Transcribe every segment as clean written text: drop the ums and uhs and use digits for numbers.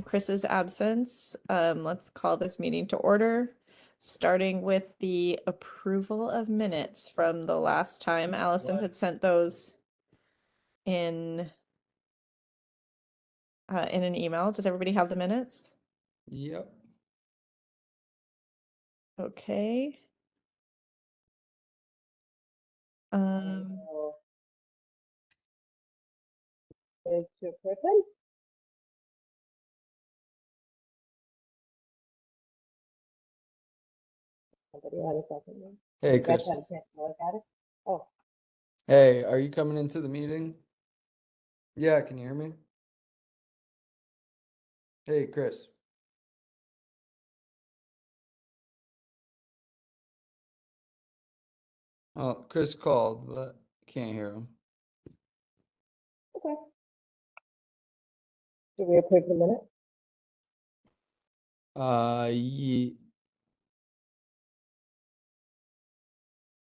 in Chris's absence, let's call this meeting to order, starting with the approval of minutes from the last time. Allison had sent those in in an email. Does everybody have the minutes? Yep. Okay. Is to a person. Somebody had a second. Hey, You guys Chris. had a chance to look at it? Oh, Hey, are you coming into the meeting? Yeah, can you hear me? Hey, Chris. Oh, Chris called, but can't hear him. okay. Do we approve the minute? Ye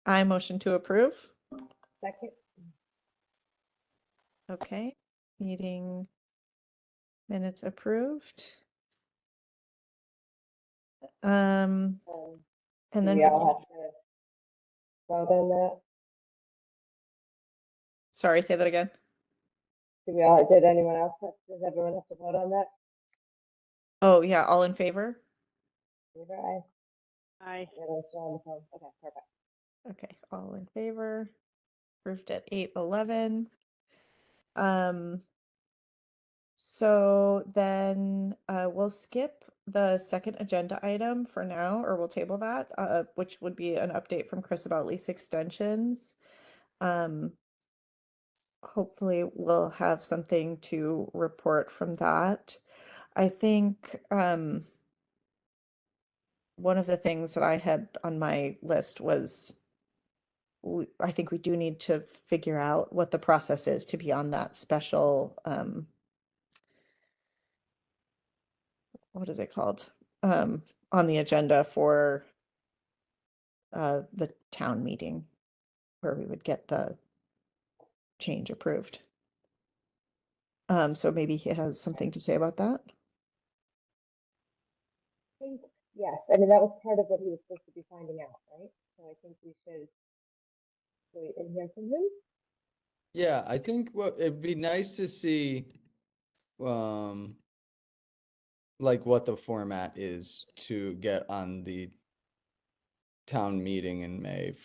I motion to approve. Second. Okay. Meeting minutes approved. And Do then we all have to vote on that? sorry, say that again. Did anyone else does everyone have to vote on that? Oh, yeah, all in favor? Favor, aye. Aye. Yeah, that's still on the phone. Okay, perfect. Okay, all in favor. Approved at 8:11. Um, so then we'll skip the second agenda item for now, or we'll table that, which would be an update from Chris about lease extensions. Hopefully we'll have something to report from that. I think one of the things that I had on my list was I think we do need to figure out what the process is to be on that special, what is it called? On the agenda for the town meeting where we would get the change approved. So maybe he has something to say about that. I think, yes, I mean, that was part of what he was supposed to be finding out, right? So I think we should wait and hear from him. Yeah, I think it'd be nice to see, like what the format is to get on the town meeting in May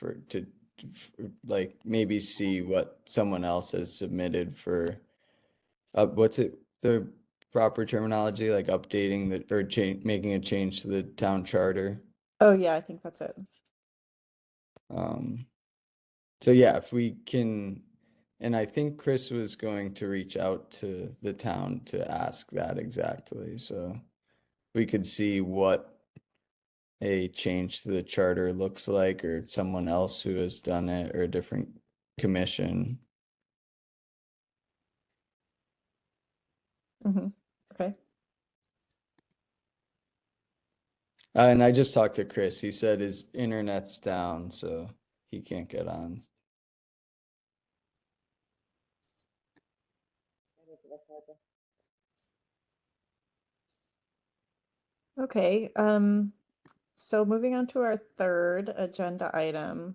like maybe see what someone else has submitted for, what's it, the proper terminology, like updating or making a change to the town charter. Oh yeah, I think that's it. So yeah, if we can, and I think Chris was going to reach out to the town to ask that exactly, so we could see what a change to the charter looks like, or someone else who has done it, or a different commission. Okay. And I just talked to Chris. He said his internet's down, so he can't get on. Okay, so moving on to our third agenda item.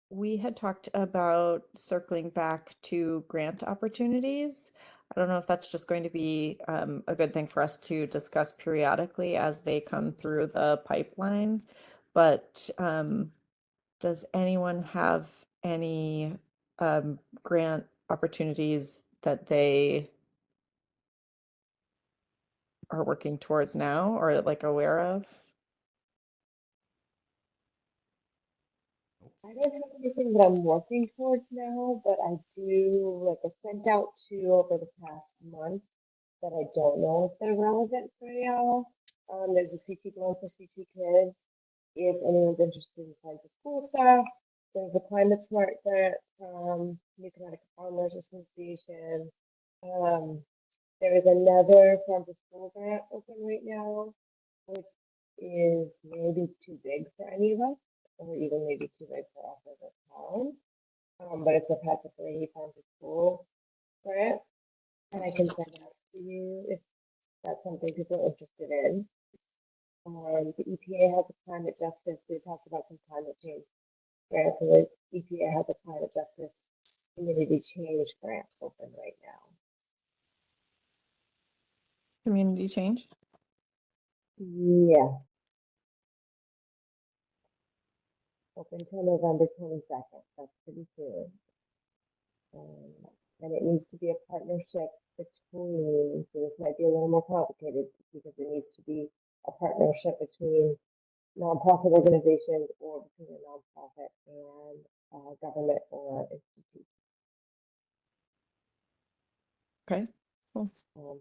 We had talked about circling back to grant opportunities. I don't know if that's just going to be a good thing for us to discuss periodically as they come through the pipeline, but does anyone have any grant opportunities that they are working towards now or like aware of? I don't have anything that I'm working towards now, but I do, like, I sent out two over the past month that I don't know if they're relevant for y'all. There's a CT loan for CT kids. If anyone's interested in applying to school stuff, there's a Climate Smart grant from New Connecticut Farmers Association. There is another farm to school grant open right now, which is maybe too big for any of us, or even maybe too big for us as a town. But it's a Patrick Leahy farm to school grant. and I can send out to you if that's something people are interested in. The EPA has a climate justice. We talked about some climate change grants, and the EPA has a climate justice community change grant open right now. Community change. Yeah, open till November 22nd. That's pretty soon. And it needs to be a partnership between, so this might be a little more complicated because it needs to be a partnership between nonprofit organizations or between a nonprofit and government or institute. Okay. Cool.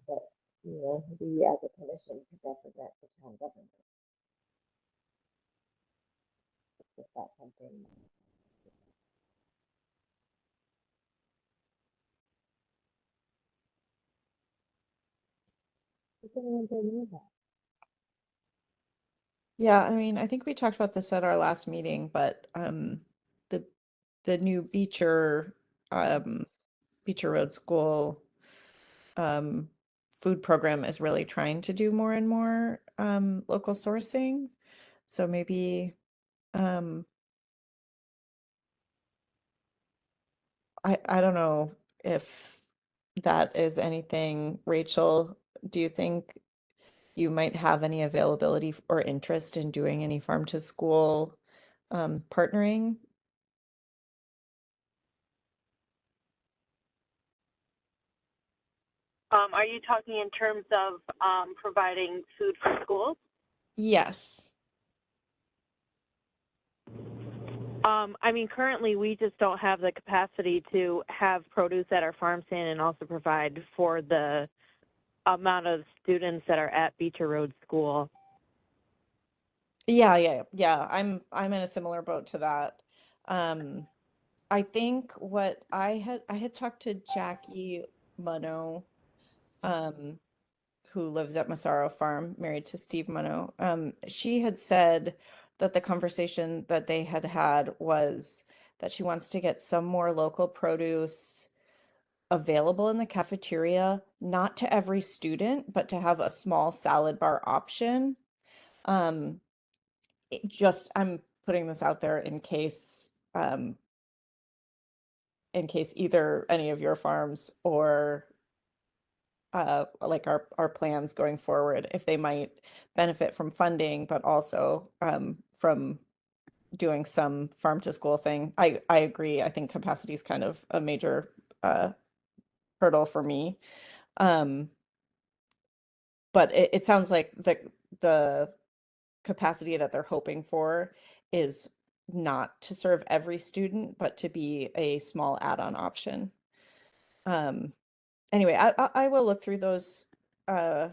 But, you know, we as a commission could represent the town government. If that's something. Does anyone know that? Yeah, I mean, I think we talked about this at our last meeting, but the the new Beecher Road School um food program is really trying to do more and more local sourcing. So maybe um I don't know if that is anything, Rachel, do you think you might have any availability or interest in doing any farm to school partnering? Are you talking in terms of providing food for schools? Yes. I mean, currently we just don't have the capacity to have produce at our farm stand and also provide for the amount of students that are at Beecher Road School. Yeah. I'm in a similar boat to that. Um, I think what I had talked to Jackie Muno, um, who lives at Massaro Farm, married to Steve Muno. She had said that the conversation that they had had was that she wants to get some more local produce available in the cafeteria, not to every student, but to have a small salad bar option. Um, I'm putting this out there in case either any of your farms or like our plans going forward, if they might benefit from funding, but also from doing some farm to school thing. I agree. I think capacity is kind of a major hurdle for me. Um, but it sounds like the capacity that they're hoping for is not to serve every student, but to be a small add-on option. Anyway, I will look through those farm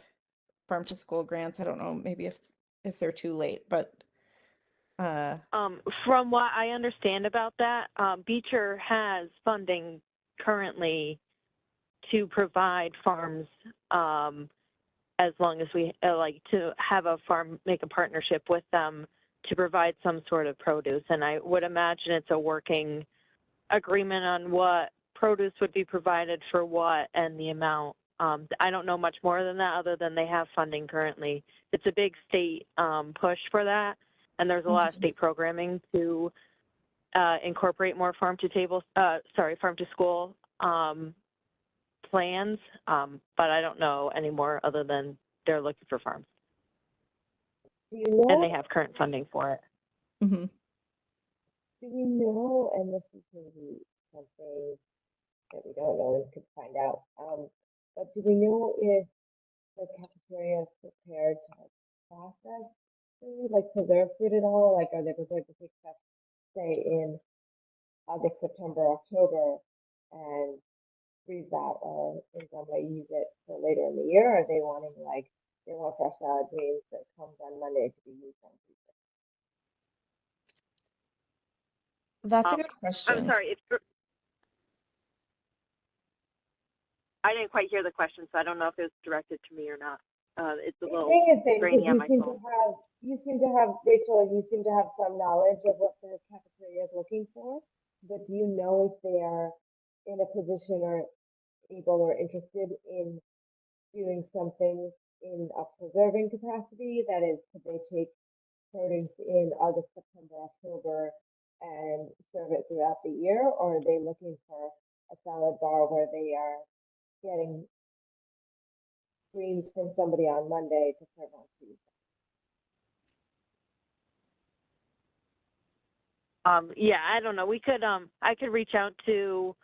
to school grants. I don't know, maybe if they're too late, but From what I understand about that, Beecher has funding currently to provide farms as long as we like to have a farm, make a partnership with them to provide some sort of produce. And I would imagine it's a working agreement on what produce would be provided for what and the amount. I don't know much more than that other than they have funding currently. It's a big state push for that. And there's a lot of state programming to incorporate more farm to school plans, but I don't know any more other than they're looking for farms. Do you know? And they have current funding for it. mm-hmm. Do we know, and this is maybe something that we don't know and could find out, but do we know if the cafeteria is prepared to process food, like preserve food at all? Like, are they prepared to take stuff, say, in August, September, October, and freeze that, or in some way use it for later in the year? Or are they wanting, like, they want fresh salad greens that comes on Monday to be used on Tuesday? That's a good I'm question. sorry, I didn't quite hear the question, so I don't know if it was directed to me or not. It's a little grainy on my phone. You seem to have, Rachel, you seem to have some knowledge of what the cafeteria is looking for, but do you know if they are in a position or able or interested in doing something in a preserving capacity. That is, could they take produce in August, September, October and serve it throughout the year? Or are they looking for a salad bar where they are getting greens from somebody on Monday to serve on Tuesday? Yeah, I don't know. We could, I could reach out to,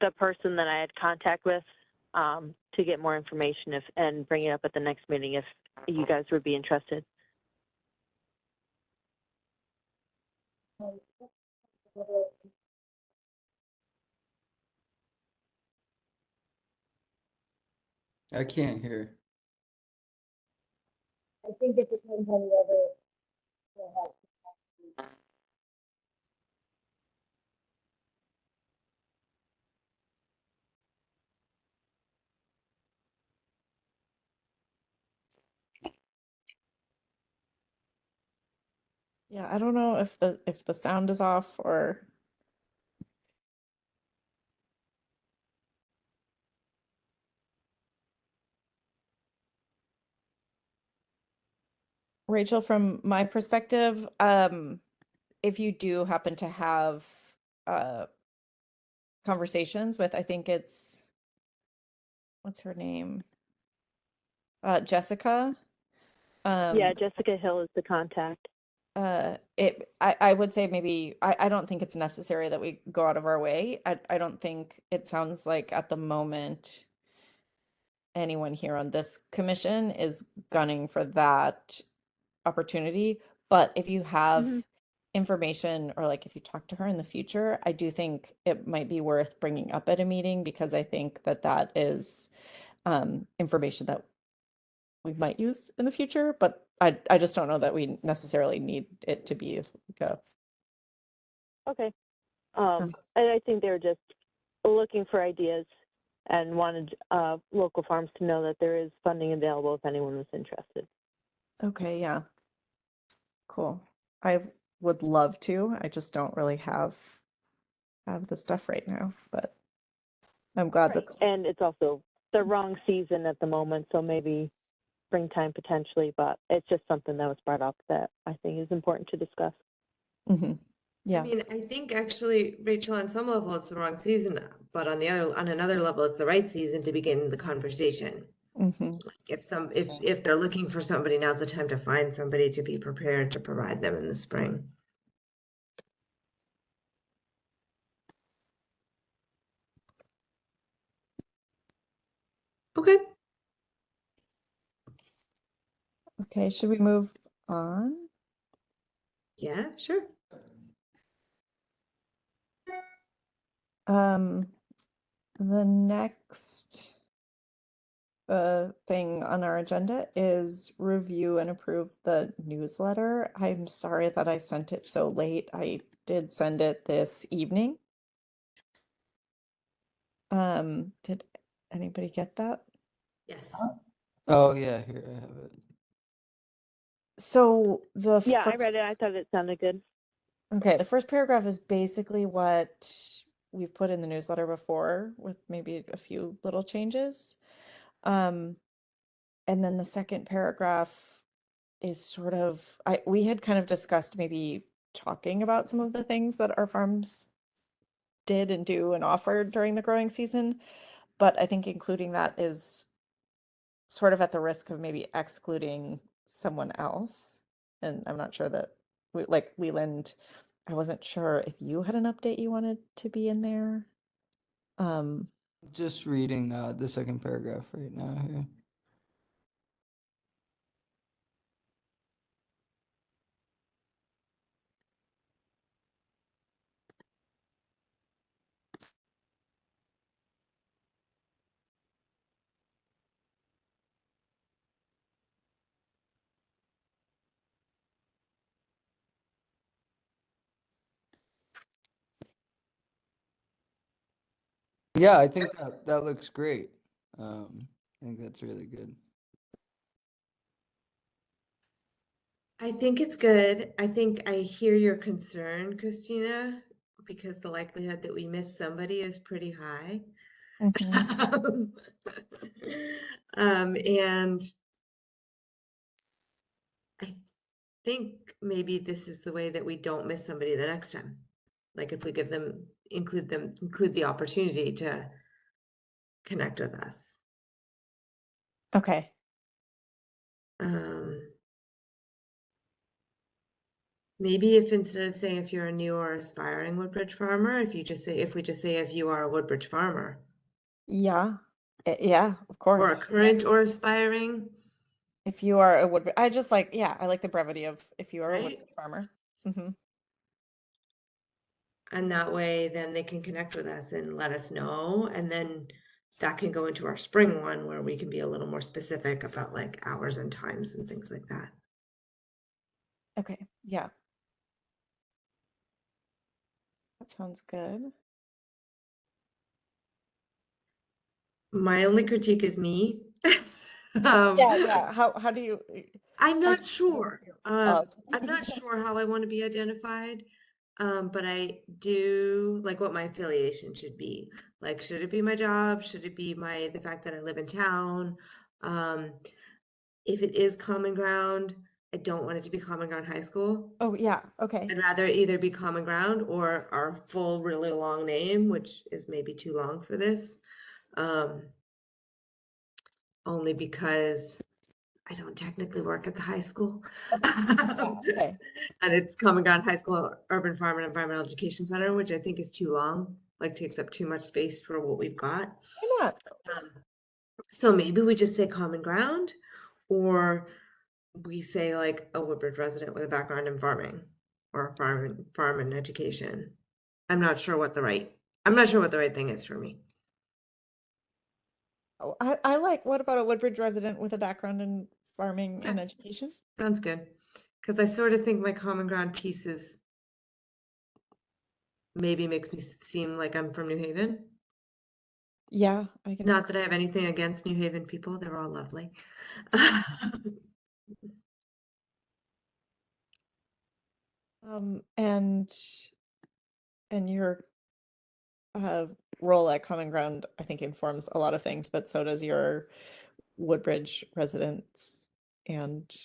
the person that I had contact with, to get more information and bring it up at the next meeting if you guys would be interested. I can't hear. I think it depends on whether they have capacity. Yeah, I don't know if the sound is off or Rachel, from my perspective, if you do happen to have uh conversations with, I think it's what's her name? Jessica. Yeah, Jessica Hill is the contact. I would say maybe I don't think it's necessary that we go out of our way. I don't think it sounds like at the moment anyone here on this commission is gunning for that opportunity. But if you have Mhm. information or like if you talk to her in the future, I do think it might be worth bringing up at a meeting because I think that that is information that we might use in the future, but I just don't know that we necessarily need it to be like a Okay. I think they were just looking for ideas and wanted local farms to know that there is funding available if anyone was interested. okay, yeah. Cool. I would love to. I just don't really have the stuff right now, but I'm glad that And it's also the wrong season at the moment, so maybe springtime potentially, but it's just something that was brought up that I think is important to discuss. Mhm. I Yeah. mean, I think actually, Rachel, on some level, it's the wrong season, but on another level, it's the right season to begin the conversation. Mhm. If they're looking for somebody, now's the time to find somebody to be prepared to provide them in the spring. Okay. Okay, should we move on? Yeah, sure. The next thing on our agenda is review and approve the newsletter. I'm sorry that I sent it so late. I did send it this evening. Did anybody get that? Yes. Oh yeah, here I have it. So the Yeah, I first, read it. I thought it sounded good. okay, the first paragraph is basically what we've put in the newsletter before with maybe a few little changes. And then the second paragraph is sort of we had kind of discussed maybe talking about some of the things that our farms did and do and offered during the growing season, but I think including that is sort of at the risk of maybe excluding someone else. And I'm not sure that like Leland, I wasn't sure if you had an update you wanted to be in there. Just reading the second paragraph right now here. Yeah, I think that looks great. I think that's really good. I think it's good. I think I hear your concern, Christina, because the likelihood that we miss somebody is pretty high. Mhm. And I think maybe this is the way that we don't miss somebody the next time. Like if we include the opportunity to connect with us. Okay. Maybe if instead of saying if you're a new or aspiring Woodbridge farmer, if we just say if you are a Woodbridge farmer, Yeah. Yeah, of or a course. current or aspiring, If you are a Woodbridge, I just like, yeah, I like the brevity of if you are a right? Woodbridge farmer. Hmm. And that way then they can connect with us and let us know. And then that can go into our spring one where we can be a little more specific about like hours and times and things like that. Okay. Yeah. That sounds good. My only critique is me. Yeah, yeah. How do you I'm how not do you sure. feel of- I'm not sure how I want to be identified. But I do like what my affiliation should be. Like, should it be my job? Should it be the fact that I live in town? If it is Common Ground, I don't want it to be Common Ground High School. Oh, yeah. Okay. I'd rather either be Common Ground or our full really long name, which is maybe too long for this. Only because I don't technically work at the high school. Yeah, okay. And it's Common Ground High School Urban Farm and Environmental Education Center, which I think is too long, like takes up too much space for what we've got. Why not? So maybe we just say Common Ground, or we say like a Woodbridge resident with a background in farming or farm and education. I'm not sure what the right thing is for me. Oh, I like, what about a Woodbridge resident with a background in farming and Okay. education? Sounds good. Because I sort of think my Common Ground piece is maybe makes me seem like I'm from New Haven. Yeah, I can. Not that I have anything against New Haven people, they're all lovely. And your role at Common Ground, I think, informs a lot of things, but so does your Woodbridge residence and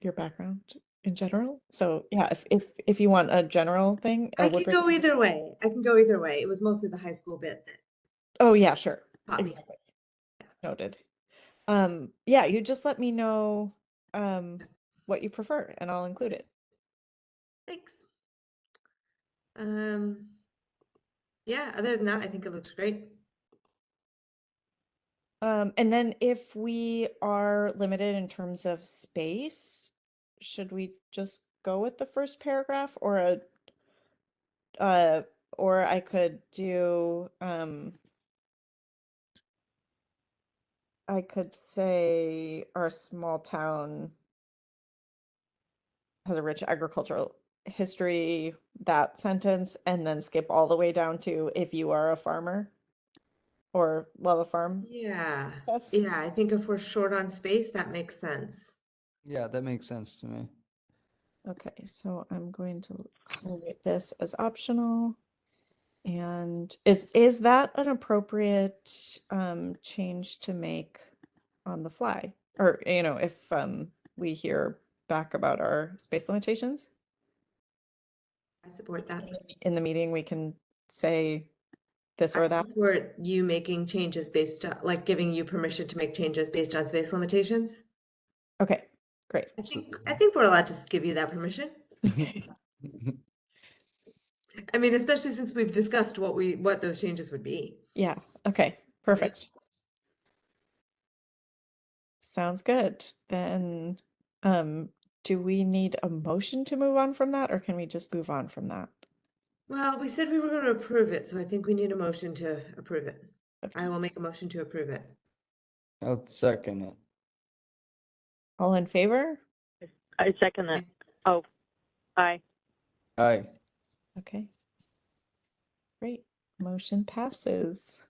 your background in general. So yeah, if you want a general thing, I can Woodbridge. go either way. I can go either way. It was mostly the high school bit that Oh yeah, sure. caught me. Exactly. Noted. Yeah, you just let me know what you prefer and I'll include it. Thanks. Yeah, other than that, I think it looks great. And then if we are limited in terms of space, should we just go with the first paragraph or I could do I could say our small town has a rich agricultural history, that sentence, and then skip all the way down to if you are a farmer or love a farm. Yeah. Yes. Yeah, I think if we're short on space, that makes sense. Yeah, that makes sense to me. Okay, so I'm going to highlight this as optional. And is that an appropriate change to make on the fly? Or, if we hear back about our space limitations? I support that. In the meeting, we can say this or I that. support you making changes based on, like giving you permission to make changes based on space limitations. Okay, great. I think we're allowed to give you that permission. I mean, especially since we've discussed what those changes would be. Yeah, okay, perfect. Sounds good. Then, do we need a motion to move on from that, or can we just move on from that? Well, we said we were going to approve it, so I think we need a motion to approve it. Okay. I will make a motion to approve it. I'll second it. All in favor? I second that. Oh, aye. Aye. Okay. Great. Motion passes.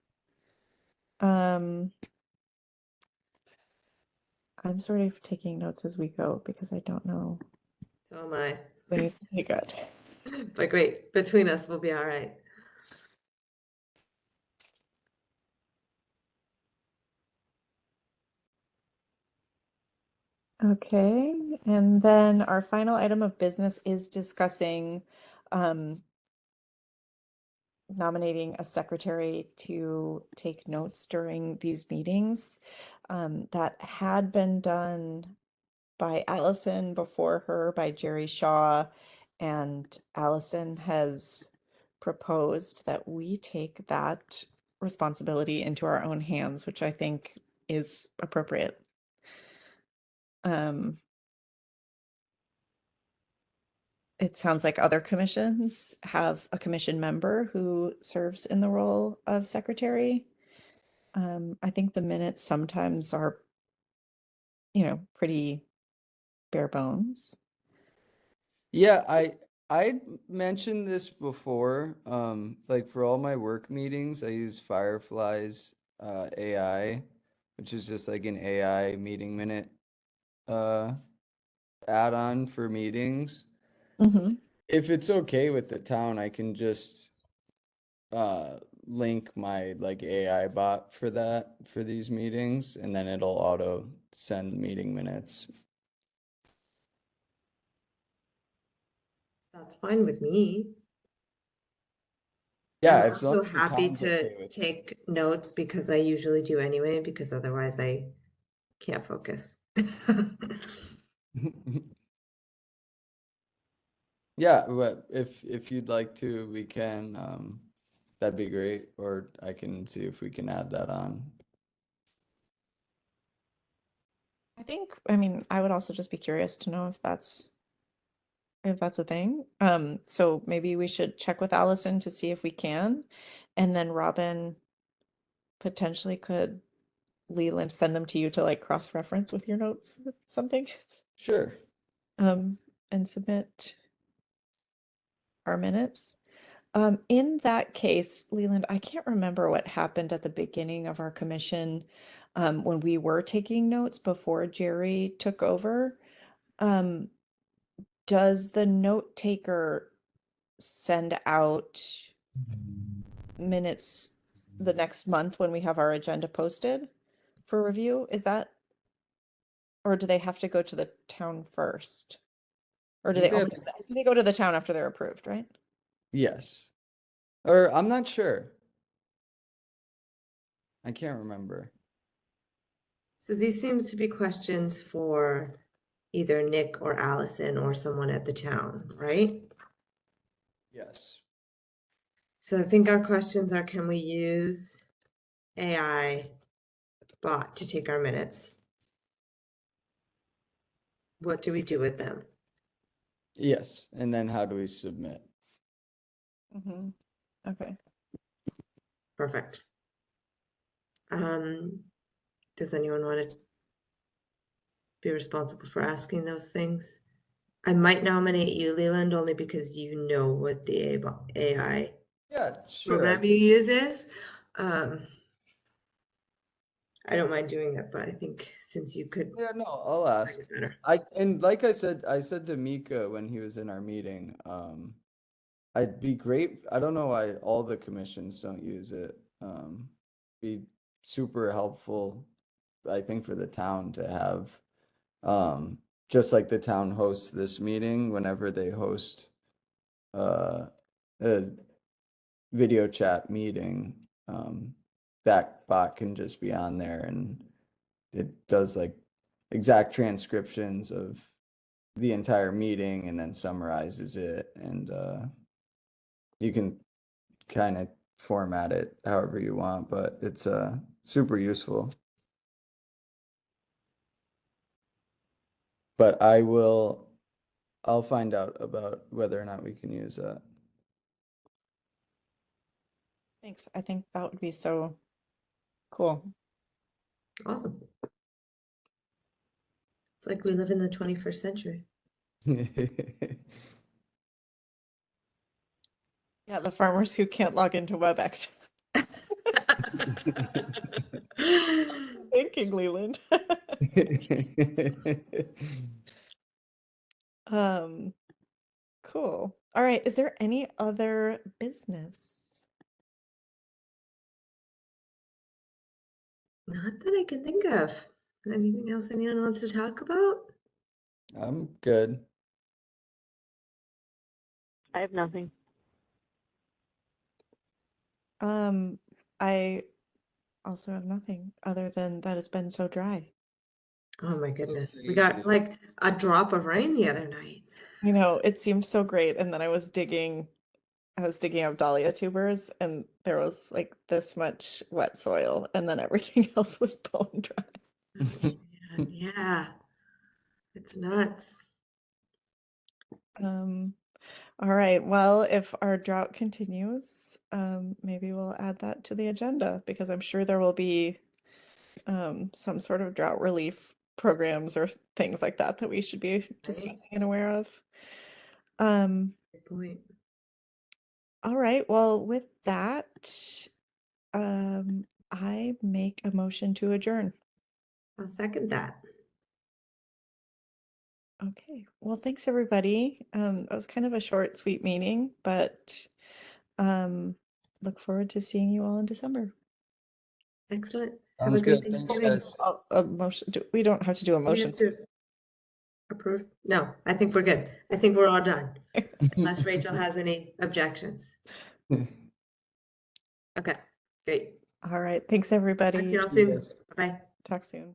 I'm sort of taking notes as we go because I don't know So am I. when you say good. But great, between us, we'll be all right. Okay, and then our final item of business is discussing nominating a secretary to take notes during these meetings. That had been done by Allison, before her by Jerry Shaw, and Allison has proposed that we take that responsibility into our own hands, which I think is appropriate. It sounds like other commissions have a commission member who serves in the role of secretary. I think the minutes sometimes are, pretty bare bones. Yeah, I mentioned this before. Like for all my work meetings, I use Firefly's AI, which is just like an AI meeting minute uh add-on for meetings. Mm-hmm. If it's okay with the town, I can just link my like AI bot for that for these meetings, and then it'll auto send meeting minutes. That's fine with me. Yeah, I'm as long also as the happy town's to okay with take notes because I usually do anyway, because otherwise I can't focus. it. Yeah, but if you'd like to, we can, that'd be great, or I can see if we can add that on. I mean, I would also just be curious to know if that's a thing. So maybe we should check with Allison to see if we can, and then Robin potentially could Leland send them to you to like cross-reference with your notes or something. Sure. And submit our minutes. In that case, Leland, I can't remember what happened at the beginning of our commission, when we were taking notes before Jerry took over. Does the note taker send out minutes the next month when we have our agenda posted for review? Or do they have to go to the town first? Or do think they they have only, to- I think they go to the town after they're approved, right? Yes. Or I'm not sure. I can't remember. So these seem to be questions for either Nick or Allison or someone at the town, right? Yes. So I think our questions are, can we use AI bot to take our minutes? What do we do with them? Yes. And then how do we submit? Mm-hmm. Okay. Perfect. Does anyone want to be responsible for asking those things? I might nominate you, Leland, only because you know what the AI Yeah, sure. program you use is. I don't mind doing it, but I think since you could Yeah, no, I'll ask. find it better. And like I said to Mika when he was in our meeting, I'd be great. I don't know why all the commissions don't use it. Be super helpful, I think, for the town to have, just like the town hosts this meeting, whenever they host a video chat meeting, that bot can just be on there and it does like exact transcriptions of the entire meeting and then summarizes it, and you can kind of format it however you want, but it's super useful. But I'll find out about whether or not we can use that. Thanks. I think that would be so cool. Awesome. It's like we live in the 21st century. Yeah, the farmers who can't log into WebEx. Thinking, Leland. Cool. All right, is there any other business? Not that I can think of. Anything else anyone wants to talk about? I'm good. I have nothing. I also have nothing other than that it's been so dry. Oh my goodness. We Me got too. like a drop of rain the other night. You know, it seemed so great, and then I was digging up dahlia tubers, and there was like this much wet soil, and then everything else was bone dry. Man, yeah. It's nuts. All right. Well, if our drought continues, maybe we'll add that to the agenda because I'm sure there will be some sort of drought relief programs or things like that that we should be discussing and aware of. Good point. All right. Well, with that, I make a motion to adjourn. I'll second that. Okay. Well, thanks everybody. It was kind of a short, sweet meeting, but look forward to seeing you all in December. Excellent. Have Sounds a great good. Thanks, Thanksgiving. guys. A motion. We don't have to do a We motion. have to approve? No, I think we're good. I think we're all done. Unless Rachel has any objections. Okay, great. All right. Thanks Talk to everybody. you all See you soon. guys. Bye. Talk soon.